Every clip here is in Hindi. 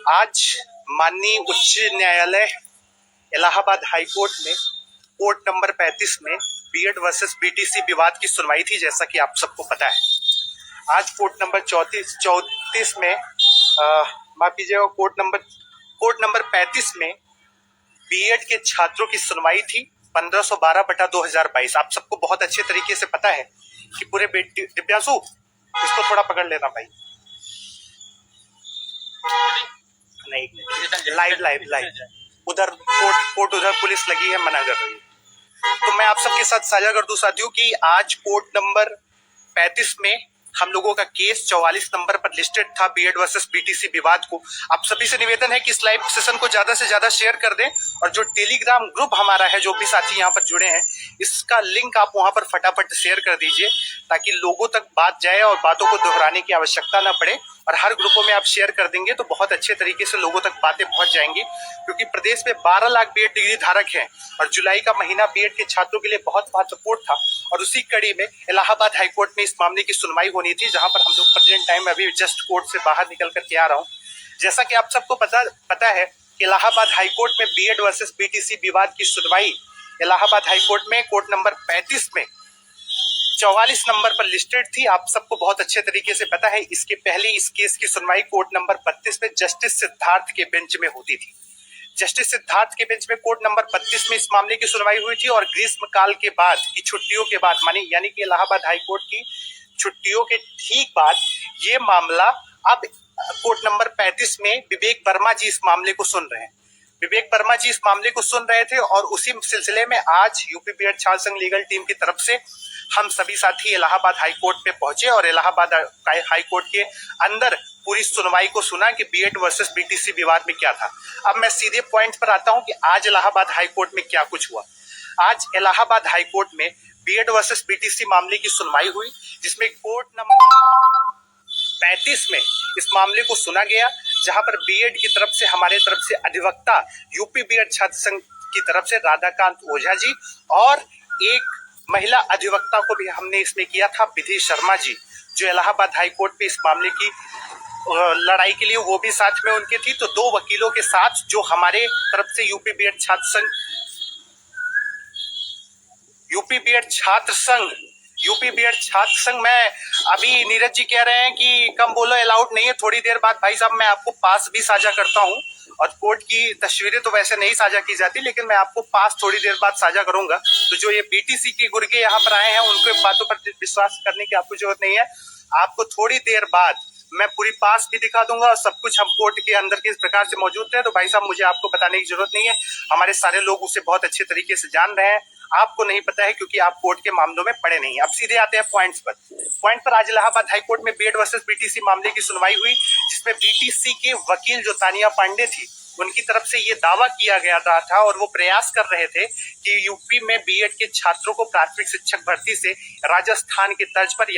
आज माननीय उच्च न्यायालय इलाहाबाद हाई कोर्ट में कोर्ट नंबर 35 में बीएड वर्सेस बीटीसी विवाद की सुनवाई थी। जैसा कि आप सबको पता है, आज कोर्ट नंबर 34 में माफ कीजिएगा, कोर्ट नंबर 35 में बीएड के छात्रों की सुनवाई थी 1512/2022। आप सबको बहुत अच्छे तरीके से पता है कि पूरे दिव्यांशु इसको थोड़ा पकड़ लेना भाई। नहीं, लाइव उधर कोर्ट उधर पुलिस लगी है, मना कर रही है। तो मैं आप सबके साथ साझा कर दूं साथियों कि आज कोर्ट नंबर 35 में हम लोगों का केस 44 नंबर पर लिस्टेड था बीएड वर्सेस बीटीसी विवाद को। आप सभी से निवेदन है कि इस लाइव सेशन को ज्यादा से ज्यादा शेयर कर दें और जो टेलीग्राम ग्रुप हमारा है, जो भी साथी यहाँ पर जुड़े हैं, इसका लिंक आप वहां पर फटाफट शेयर कर दीजिए ताकि लोगों तक बात जाए और बातों को दोहराने की आवश्यकता न पड़े। और हर ग्रुपों में आप शेयर कर देंगे तो बहुत अच्छे तरीके से लोगों तक बातें पहुंच जाएंगी, क्योंकि प्रदेश में 12 लाख बीएड डिग्री धारक हैं और जुलाई का महीना बीएड के छात्रों के लिए बहुत महत्वपूर्ण था। और उसी कड़ी में इलाहाबाद हाईकोर्ट में इस मामले की सुनवाई होनी थी, जहां पर हम लोग प्रेजेंट टाइम अभी जस्ट कोर्ट से बाहर निकल करके आ रहा हूं। जैसा कि आप सबको पता है कि इलाहाबाद हाईकोर्ट में बीएड वर्सेस बीटीसी विवाद की सुनवाई इलाहाबाद हाईकोर्ट में कोर्ट नंबर 35 में 44 नंबर पर लिस्टेड थी। आप सबको बहुत अच्छे तरीके से पता है। इसके पहले इस केस की सुनवाई कोर्ट नंबर 32 में जस्टिस सिद्धार्थ के बेंच में होती थी। जस्टिस सिद्धार्थ के बेंच में कोर्ट नंबर 32 में इस मामले की सुनवाई हुई थी और ग्रीष्म काल के बाद की छुट्टियों के बाद यानी कि इलाहाबाद हाईकोर्ट की छुट्टियों के ठीक बाद ये मामला अब कोर्ट नंबर 35 में विवेक वर्मा जी इस मामले को सुन रहे हैं। विवेक वर्मा जी इस मामले को सुन रहे थे और उसी सिलसिले में आज यूपी बीएड छात्र संघ लीगल टीम की तरफ से हम सभी साथी इलाहाबाद हाईकोर्ट पे पहुंचे और इलाहाबाद हाईकोर्ट के अंदर पूरी सुनवाई को सुना कि बीएड वर्सेस बीटीसी विवाद में क्या था। अब मैं सीधे पॉइंट पर आता हूं कि आज इलाहाबाद हाईकोर्ट में क्या कुछ हुआ। आज इलाहाबाद हाईकोर्ट में बीएड वर्सेस बीटीसी मामले की सुनवाई हुई, जिसमें कोर्ट नंबर 35 में इस मामले को सुना गया, जहां पर बीएड की तरफ से हमारे तरफ से अधिवक्ता यूपी बीएड छात्र संघ की तरफ से राधाकांत ओझा जी और एक महिला अधिवक्ता को भी हमने इसमें किया था, विधि शर्मा जी, जो इलाहाबाद हाईकोर्ट पे इस मामले की लड़ाई के लिए वो भी साथ में उनके थी। तो दो वकीलों के साथ जो हमारे तरफ से यूपी बीएड छात्र संघ में अभी नीरज जी कह रहे हैं कि कम बोलो, अलाउड नहीं है। थोड़ी देर बाद भाई साहब मैं आपको पास भी साझा करता हूं और कोर्ट की तस्वीरें तो वैसे नहीं साझा की जाती, लेकिन मैं आपको पास थोड़ी देर बाद साझा करूंगा। तो जो ये बीटीसी के गुर्गे यहाँ पर आए हैं, उनके बातों पर विश्वास करने की आपको जरूरत नहीं है। आपको थोड़ी देर बाद मैं पूरी पास भी दिखा दूंगा और सब कुछ हम कोर्ट के अंदर किस प्रकार से मौजूद थे। तो भाई साहब मुझे आपको बताने की जरूरत नहीं है, हमारे सारे लोग उसे बहुत अच्छे तरीके से जान रहे हैं। आपको नहीं पता है क्योंकि आप कोर्ट के मामलों में पड़े नहीं। अब सीधे आते हैं पॉइंट्स पर। आज इलाहाबाद हाईकोर्ट में बीएड वर्सेस बीटीसी मामले की सुनवाई हुई, जिसमें बीटीसी के वकील जो तानिया पांडे थी, उनकी तरफ से ये दावा किया गया था और वो प्रयास कर रहे थे कि यूपी में बीएड के छात्रों को प्राथमिक शिक्षक भर्ती से राजस्थान के तर्ज पर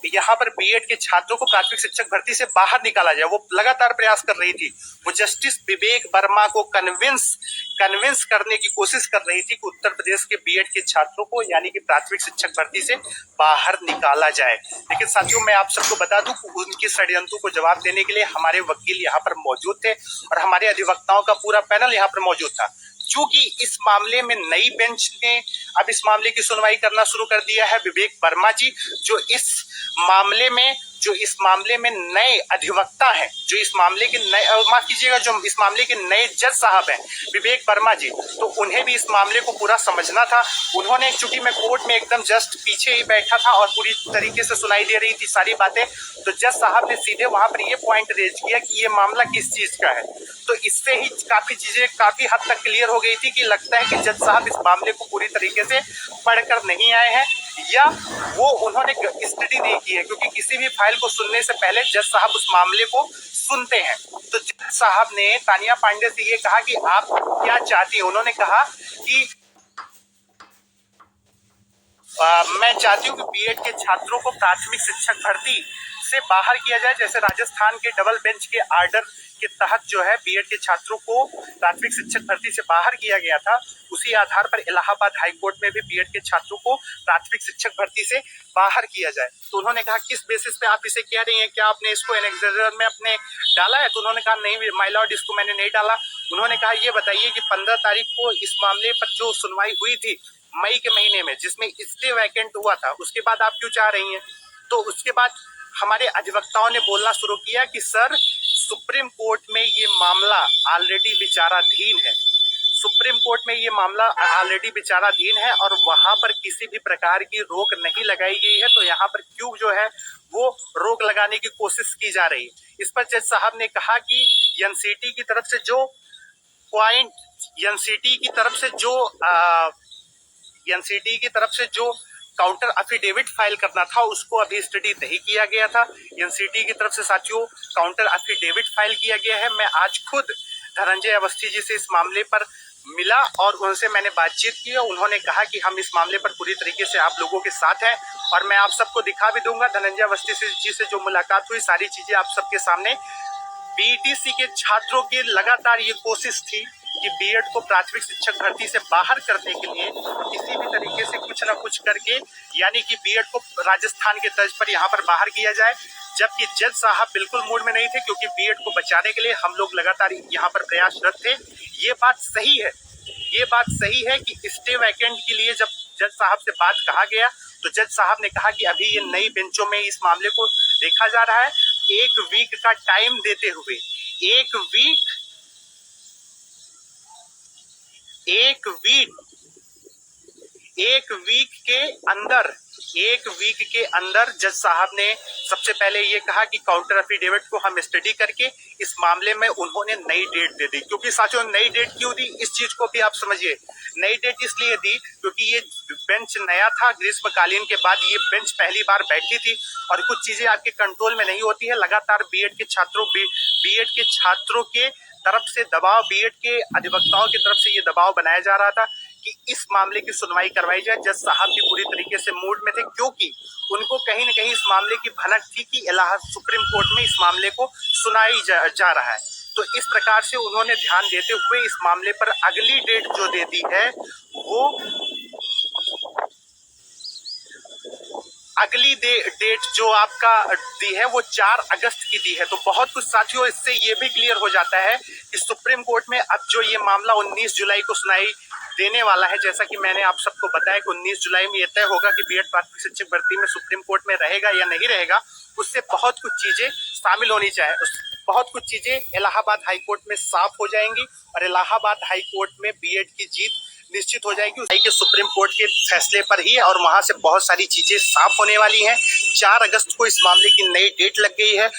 यहाँ पर बीएड के छात्रों को प्राथमिक शिक्षक भर्ती से बाहर निकाला जाए। वो लगातार प्रयास कर रही थी। वो जस्टिस विवेक वर्मा को कन्विंस करने की कोशिश कर रही थी कि उत्तर प्रदेश के बीएड के छात्रों को यानी कि प्राथमिक शिक्षक भर्ती से बाहर निकाला जाए। लेकिन साथियों मैं आप सबको बता दूं कि उनके षड्यंत्रों को जवाब देने के लिए हमारे वकील यहाँ पर मौजूद थे और हमारे अधिवक्ताओं का पूरा पैनल यहाँ पर मौजूद था। चूंकि इस मामले में नई बेंच ने अब इस मामले की सुनवाई करना शुरू कर दिया है, विवेक वर्मा जी जो इस मामले में नए अधिवक्ता हैं, जो इस मामले के नए माफ कीजिएगा जो इस मामले के नए जज साहब हैं विवेक वर्मा जी, तो उन्हें भी इस मामले को पूरा समझना था। उन्होंने, चूंकि मैं कोर्ट में एकदम जस्ट पीछे ही बैठा था और पूरी तरीके से सुनाई दे रही थी सारी बातें, तो जज साहब ने सीधे वहां पर ये पॉइंट रेज किया कि ये मामला किस चीज का है। तो इससे ही काफी चीजें काफी हद तक क्लियर हो गई थी कि लगता है कि जज साहब इस मामले को पूरी तरीके से पढ़कर नहीं आए हैं या वो उन्होंने स्टडी नहीं की है, क्योंकि किसी भी फाइल को सुनने से पहले जज साहब उस मामले को सुनते हैं। तो जज साहब ने तानिया पांडे से ये कहा कि आप क्या चाहती हैं। उन्होंने कहा कि मैं चाहती हूँ कि बीएड के छात्रों को प्राथमिक शिक्षक भर्ती से बाहर किया जाए। जैसे राजस्थान के डबल बेंच के आर्डर के तहत जो है बीएड के छात्रों को प्राथमिक शिक्षक भर्ती से बाहर किया गया था, उसी आधार पर इलाहाबाद हाईकोर्ट में भी बीएड के छात्रों को प्राथमिक शिक्षक भर्ती से बाहर किया जाए। तो उन्होंने कहा किस बेसिस पे आप इसे कह रही हैं, क्या आपने इसको एनेक्सेटर में अपने डाला है? तो उन्होंने कहा नहीं माय लॉर्ड, इसको मैंने नहीं डाला। उन्होंने कहा ये बताइए कि 15 तारीख को इस मामले पर जो सुनवाई हुई थी मई के महीने में, जिसमें स्टे वैकेंट हुआ था, उसके बाद आप क्यों चाह रही हैं? तो उसके बाद हमारे अधिवक्ताओं ने बोलना शुरू किया कि सर सुप्रीम कोर्ट में ये मामला ऑलरेडी विचाराधीन है, सुप्रीम कोर्ट में ये मामला ऑलरेडी विचाराधीन है और वहां पर किसी भी प्रकार की रोक नहीं लगाई गई है, तो यहाँ पर क्यों जो है वो रोक लगाने की कोशिश की जा रही है। इस पर जज साहब ने कहा कि एनसीटी की तरफ से जो पॉइंट, एनसीटी की तरफ से जो काउंटर एफिडेविट फाइल करना था उसको अभी स्टडी नहीं किया गया था। एनसीटी की तरफ से साथियों काउंटर एफिडेविट फाइल किया गया है। मैं आज खुद धनंजय अवस्थी जी से इस मामले पर मिला और उनसे मैंने बातचीत की और उन्होंने कहा कि हम इस मामले पर पूरी तरीके से आप लोगों के साथ हैं और मैं आप सबको दिखा भी दूंगा। धनंजय अवस्थी जी से जो मुलाकात हुई, सारी चीजें आप सबके सामने। बीटीसी के छात्रों की लगातार ये कोशिश थी कि बीएड को प्राथमिक शिक्षक भर्ती से बाहर करने के लिए किसी भी तरीके से कुछ न कुछ करके, यानी कि बीएड को राजस्थान के तर्ज पर यहाँ पर बाहर किया जाए, जबकि जज साहब बिल्कुल मूड में नहीं थे क्योंकि बीएड को बचाने के लिए हम लोग लगातार यहाँ पर प्रयासरत थे। ये बात सही है कि स्टे वैकेंट के लिए जब जज साहब से बात कहा गया तो जज साहब ने कहा कि अभी ये नई बेंचों में इस मामले को देखा जा रहा है। एक वीक का टाइम देते हुए, एक वीक के अंदर जज साहब ने सबसे पहले ये कहा कि काउंटर एफिडेविट को हम स्टडी करके इस मामले में उन्होंने नई डेट दे दी। क्योंकि साथियों नई डेट क्यों दी, इस चीज को भी आप समझिए। नई डेट इसलिए दी क्योंकि ये बेंच नया था, ग्रीष्मकालीन के बाद ये बेंच पहली बार बैठी थी और कुछ चीजें आपके कंट्रोल में नहीं होती है। लगातार बीएड के छात्रों के तरफ से दबाव, बीएड के अधिवक्ताओं की तरफ से ये दबाव बनाया जा रहा था कि इस मामले की सुनवाई करवाई जाए। जज साहब भी पूरी तरीके से मूड में थे क्योंकि उनको कहीं न कहीं इस मामले की भनक थी कि इलाहाबाद सुप्रीम कोर्ट में इस मामले को सुनाई जा रहा है। तो इस प्रकार से उन्होंने ध्यान देते हुए इस मामले पर अगली डेट जो दे दी है वो अगली डेट जो आपका दी है वो 4 अगस्त की दी है। तो बहुत कुछ साथियों इससे ये भी क्लियर हो जाता है कि सुप्रीम कोर्ट में अब जो ये मामला 19 जुलाई को सुनाई देने वाला है, जैसा कि मैंने आप सबको बताया कि 19 जुलाई में यह तय होगा कि बीएड प्राथमिक शिक्षक भर्ती में सुप्रीम कोर्ट में रहेगा या नहीं रहेगा। उससे बहुत कुछ चीजें शामिल होनी चाहिए, बहुत कुछ चीजें इलाहाबाद हाईकोर्ट में साफ हो जाएंगी और इलाहाबाद हाईकोर्ट में बीएड की जीत निश्चित हो जाएगी कि सुप्रीम कोर्ट के फैसले पर ही, और वहां से बहुत सारी चीजें साफ होने वाली हैं। 4 अगस्त को इस मामले की नई डेट लग गई है।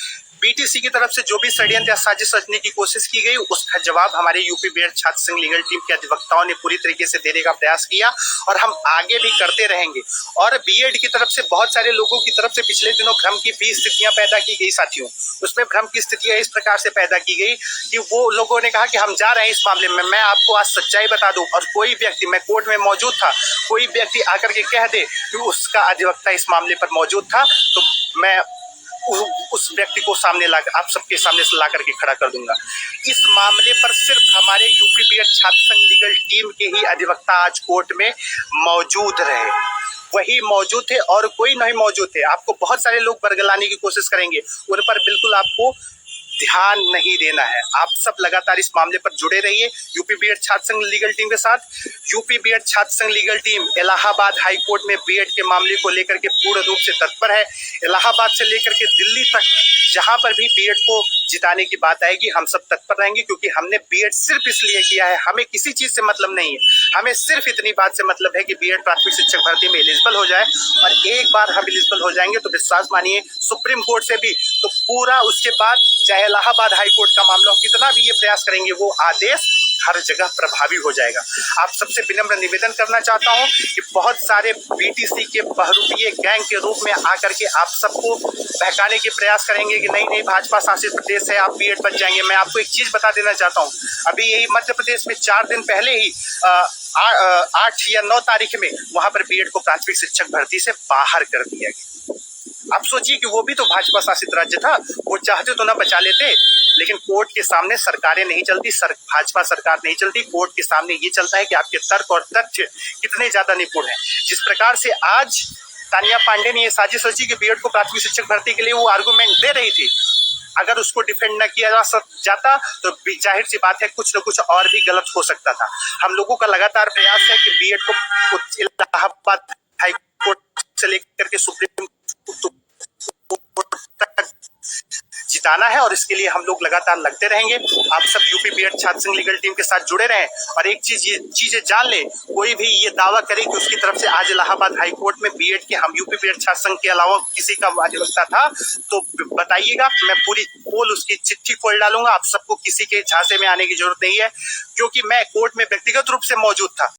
बीटीसी की तरफ से जो भी षड्यंत्र या साजिश रचने की कोशिश की गई उसका जवाब हमारे यूपी बीएड छात्र संघ लीगल टीम के अधिवक्ताओं ने पूरी तरीके से देने का प्रयास किया और हम आगे भी करते रहेंगे। और बीएड की तरफ से बहुत सारे लोगों की तरफ से पिछले दिनों भ्रम की भी स्थितियां पैदा की गई साथियों। उसमें भ्रम की स्थितियां इस प्रकार से पैदा की गई कि वो लोगों ने कहा कि हम जा रहे हैं इस मामले में। मैं आपको आज सच्चाई बता दूं, और कोई व्यक्ति, मैं कोर्ट में मौजूद था, कोई व्यक्ति आकर के कह दे कि उसका अधिवक्ता इस मामले पर मौजूद था तो मैं उस व्यक्ति को सामने ला, आप सबके सामने से ला करके खड़ा कर दूंगा। इस मामले पर सिर्फ हमारे यूपी बीएड छात्र संघ लीगल टीम के ही अधिवक्ता आज कोर्ट में मौजूद रहे, वही मौजूद थे और कोई नहीं मौजूद थे। आपको बहुत सारे लोग बरगलाने की कोशिश करेंगे, उन पर बिल्कुल आपको ध्यान नहीं देना है। आप सब लगातार इस मामले पर जुड़े रहिए यूपी बीएड छात्र संघ लीगल टीम के साथ। यूपी बीएड छात्र संघ legal team Allahabad high court में बीएड के मामले को लेकर के पूर्ण रूप से तत्पर है। इलाहाबाद से लेकर के दिल्ली तक जहां पर भी बीएड को जिताने की बात आएगी हम सब तत्पर रहेंगे, क्योंकि हमने बीएड सिर्फ इसलिए किया है, हमें किसी चीज से मतलब नहीं है। हमें सिर्फ इतनी बात से मतलब है कि बीएड प्राथमिक शिक्षक भर्ती में एलिजिबल हो जाए, और एक बार हम एलिजिबल हो जाएंगे तो विश्वास मानिए सुप्रीम कोर्ट से भी, तो पूरा उसके बाद चाहे इलाहाबाद हाई कोर्ट का मामला हो, कितना भी ये प्रयास करेंगे वो आदेश हर जगह प्रभावी हो जाएगा। आप सबसे विनम्र निवेदन करना चाहता हूं कि बहुत सारे बीटीसी के बहरूपिये गैंग के रूप में आकर के आप सबको बहकाने के प्रयास करेंगे कि नहीं भाजपा शासित प्रदेश है, आप बीएड बच जाएंगे। मैं आपको एक चीज बता देना चाहता हूं, अभी यही मध्य प्रदेश में 4 दिन पहले ही 8 या 9 तारीख में वहां पर बीएड को प्राथमिक शिक्षक भर्ती से बाहर कर दिया गया। आप सोचिए कि वो भी तो भाजपा शासित राज्य था, वो चाहते तो ना बचा लेते, लेकिन कोर्ट के सामने सरकारें नहीं चलती, भाजपा सरकार नहीं चलती। कोर्ट के सामने ये चलता है कि आपके तर्क और तथ्य कितने ज्यादा निपुण हैं। जिस प्रकार से आज तानिया पांडे ने ये साजिश रची कि बीएड को प्राथमिक शिक्षक भर्ती के लिए वो आर्गूमेंट दे रही थी, अगर उसको डिफेंड न किया जाता तो जाहिर सी बात है कुछ न कुछ और भी गलत हो सकता था। हम लोगों का लगातार प्रयास है कि बीएड को इलाहाबाद हाई कोर्ट से लेकर के सुप्रीम कोर्ट तक जिताना है और इसके लिए हम लोग लगातार लगते रहेंगे। आप सब यूपी बीएड छात्र संघ लीगल टीम के साथ जुड़े रहें और एक चीजें जान ले, कोई भी ये दावा करे कि उसकी तरफ से आज इलाहाबाद हाई कोर्ट में बीएड के, हम यूपी बीएड छात्र संघ के अलावा किसी का अधिवक्ता था तो बताइएगा, मैं पूरी पोल उसकी चिट्ठी खोल डालूंगा। आप सबको किसी के झांसे में आने की जरूरत नहीं है, क्योंकि मैं कोर्ट में व्यक्तिगत रूप से मौजूद था।